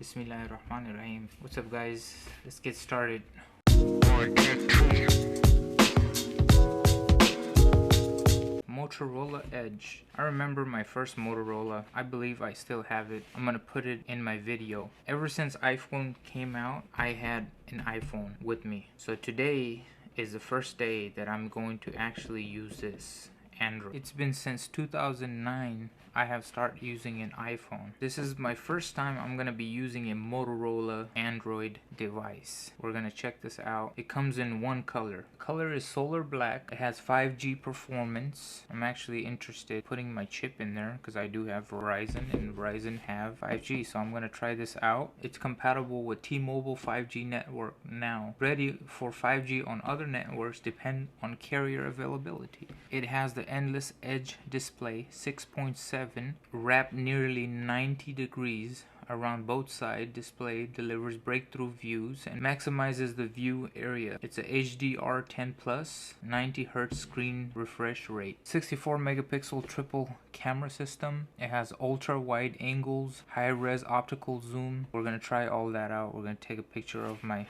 Bismillahirrahmanirrahim. What's up, guys? Let's get started. Motorola Edge. I remember my first Motorola. I believe I still have it. I'm gonna put it in my video. Ever since iPhone came out, I had an iPhone with me. So today is the first day that I'm going to actually use this Android. It's been since 2009 I have started using an iPhone. This is my first time I'm gonna be using a Motorola Android device. We're gonna check this out. It comes in one color. The color is solar black. It has 5G performance. I'm actually interested in putting my chip in there because I do have Verizon and Verizon have 5G, so I'm gonna try this out. It's compatible with T-Mobile 5G network now. Ready for 5G on other networks depend on carrier availability. It has the Endless Edge display 6.7 wrapped nearly 90 degrees around both sides. Display delivers breakthrough views and maximizes the view area. It's a HDR10 plus 90 Hz screen refresh rate. 64 megapixel triple camera system. It has ultra wide angles, high res optical zoom. We're gonna try all that out. We're gonna take a picture of my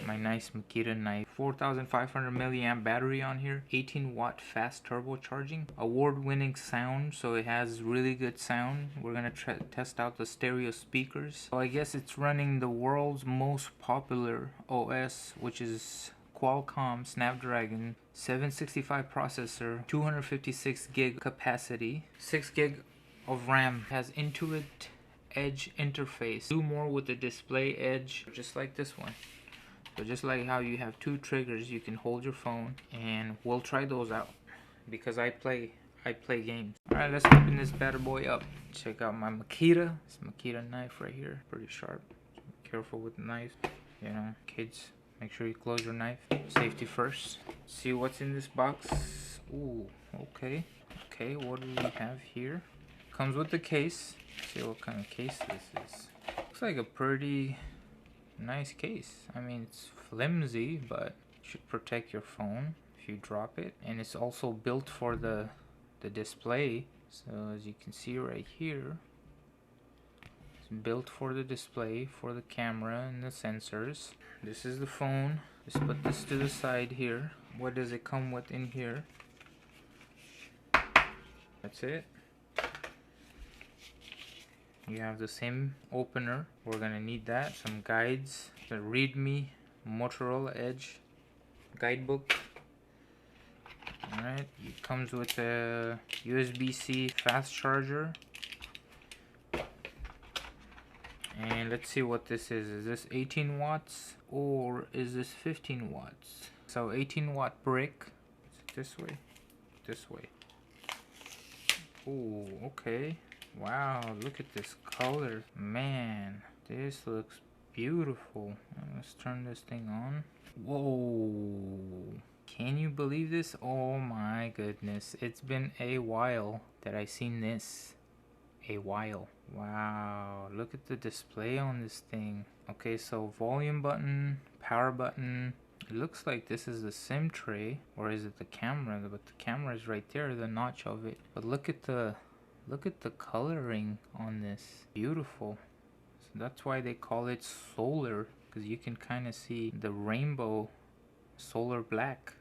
nice Makita knife. 4500 milliamp battery on here, 18-watt fast turbocharging, award-winning sound, so it has really good sound. We're gonna test out the stereo speakers. So I guess it's running the world's most popular OS, which is Qualcomm Snapdragon 765 processor, 256 gig capacity, 6 gig of RAM. Has Intuit Edge interface. Do more with the display edge, just like this one. So just like how you have two triggers, you can hold your phone, and we'll try those out because I play games. Alright, let's open this bad boy up. Check out my Makita. This Makita knife right here, pretty sharp. So be careful with the knife. You know, kids, make sure you close your knife. Safety first. See what's in this box. Ooh, okay. Okay, what do we have here? Comes with the case. Let's see what kind of case this is. Looks like a pretty nice case. I mean, it's flimsy, but it should protect your phone if you drop it. And it's also built for the display. So as you can see right here, it's built for the display, for the camera and the sensors. This is the phone. Just put this to the side here. What does it come with in here? That's it. You have the same opener. We're gonna need that. Some guides. The README Motorola Edge guidebook. Alright, it comes with a USB-C fast charger. And let's see what this is. Is this 18 watts or is this 15 watts? So 18 watt brick. Is it this way? This way. Ooh, okay. Wow, look at this color. Man, this looks beautiful. Let's turn this thing on. Whoa. Can you believe this? Oh my goodness. It's been a while that I seen this. A while. Wow, look at the display on this thing. Okay, so volume button, power button. It looks like this is the SIM tray, or is it the camera? But the camera is right there, the notch of it. But look at the coloring on this. Beautiful. So that's why they call it solar, because you can kind of see the rainbow solar black.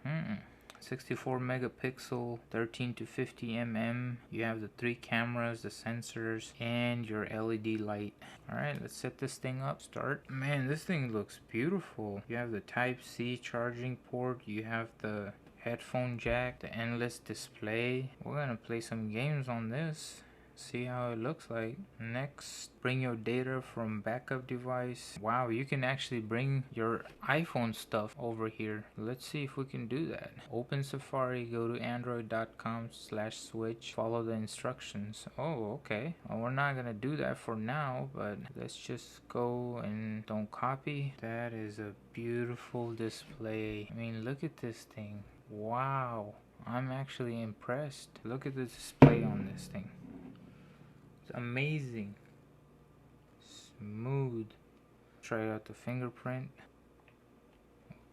64 megapixel, 13 to 50 mm. You have the 3 cameras, the sensors, and your LED light. Alright, let's set this thing up. Start. Man, this thing looks beautiful. You have the Type-C charging port. You have the headphone jack, the endless display. We're gonna play some games on this, see how it looks like. Next, bring your data from backup device. Wow, you can actually bring your iPhone stuff over here. Let's see if we can do that. Open Safari, go to android.com/switch, follow the instructions. Oh, okay. Well, we're not gonna do that for now, but let's just go and don't copy. That is a beautiful display. I mean, look at this thing. Wow, I'm actually impressed. Look at the display on this thing. It's amazing. Smooth. Try out the fingerprint.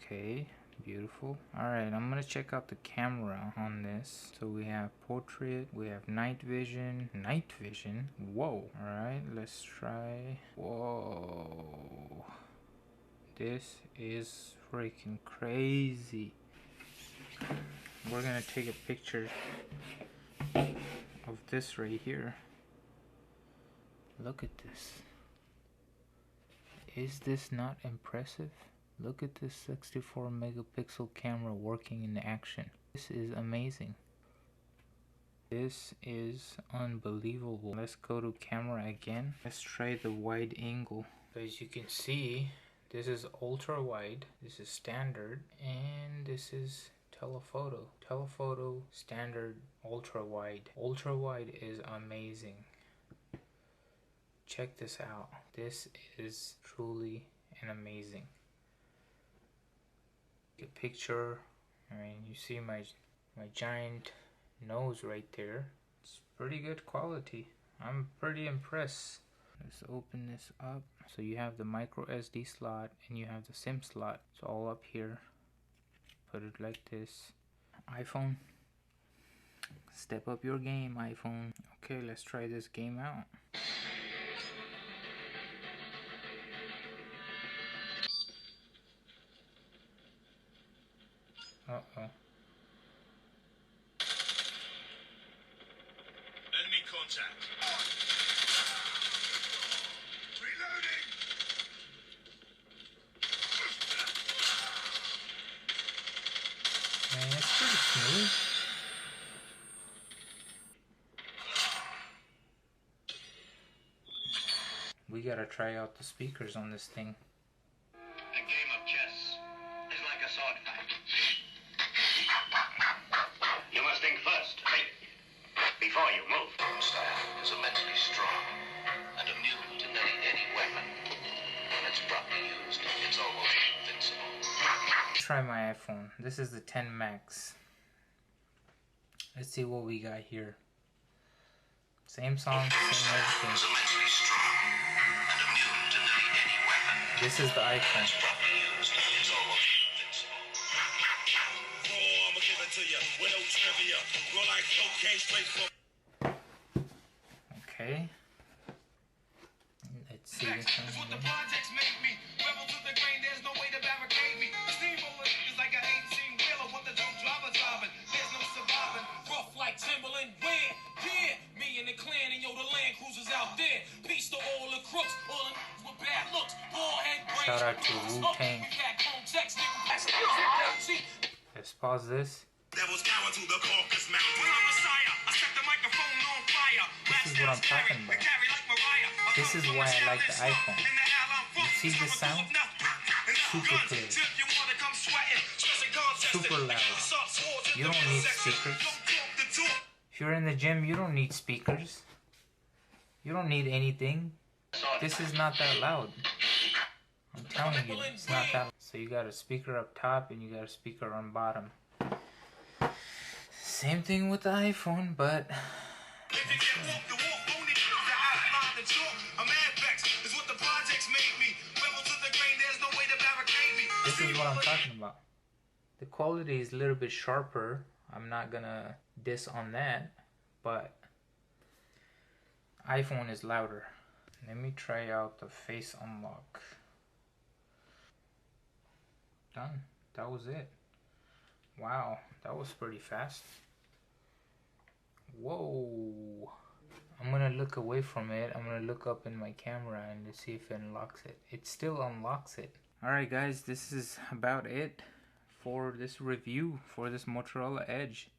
Okay, Beautiful. Alright, I'm gonna check out the camera on this. So we have portrait, we have night vision. Night vision? Whoa. Alright, let's try. Whoa. This is freaking crazy. We're gonna take a picture of this right here. Look at this. Is this not impressive? Look at this 64 megapixel camera working in action. This is amazing. This is unbelievable. Let's go to camera again. Let's try the wide angle. As you can see, this is ultra wide, this is standard, and this is telephoto. Telephoto, standard, ultra wide. Ultra wide is amazing. Check this out. This is truly an amazing. A picture. I mean, you see my giant nose right there. It's pretty good quality. I'm pretty impressed. Let's open this up. So you have the micro SD slot and you have the SIM slot. It's all up here. Put it like this. iPhone, step up your game, iPhone. Okay, let's try this game out. Uh-oh. Enemy contact. Reloading. Man, it's pretty smooth. We gotta try out the speakers on this thing. A game of chess is like a sword fight. You must think first, think, before you move. Style is immensely strong and immune to nearly any weapon. When it's properly used, it's almost invincible. Try my iPhone. This is the 10 Max. Let's see what we got here. Same song, same everything. It's immensely strong and immune to nearly any weapon. This is the iPhone. It's properly used, it's almost invincible. Oh, I'ma give it to you with no trivia. Roll like cocaine straight from. Okay. Let's see this It's what the one. projects make me. Rebel to the grain, there's no way to barricade me. The steamroller is like an 18-wheeler with the dope driver driving. There's no surviving. Rough like Timberland, where? Yeah, me and the clan and yo, the Land Cruisers out there. Peace to all the crooks, all the with bad looks. Ballhead brains. Shout out to Wu-Tang. Let's pause this. Devil's power to the Caucasus Mountain. When I'm Messiah, I set the microphone on fire. This is what I'm talking about. This is why I like the iPhone. You see the sound? Super clear. Super loud. You don't need speakers. If you're in the gym, you don't need speakers. You don't need anything. This is not that loud. I'm telling you, it's not that loud. So you got a speaker up top and you got a speaker on bottom. Same thing with the iPhone, but this is what I'm talking about. The quality is a little bit sharper. I'm not gonna diss on that, but iPhone is louder. Let me try out the face unlock. Done. That was it. Wow, that was pretty fast. Whoa. I'm gonna look away from it. I'm gonna look up in my camera and see if it unlocks it. It still unlocks it. Alright guys, this is about it for this review for this Motorola Edge.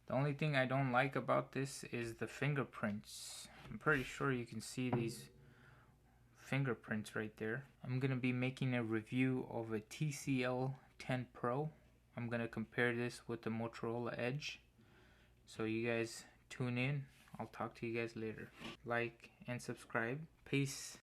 The only thing I don't like about this is the fingerprints. I'm pretty sure you can see these fingerprints right there. I'm gonna be making a review of a TCL 10 Pro. I'm gonna compare this with the Motorola Edge. So you guys tune in. I'll talk to you guys later. Like and subscribe. Peace.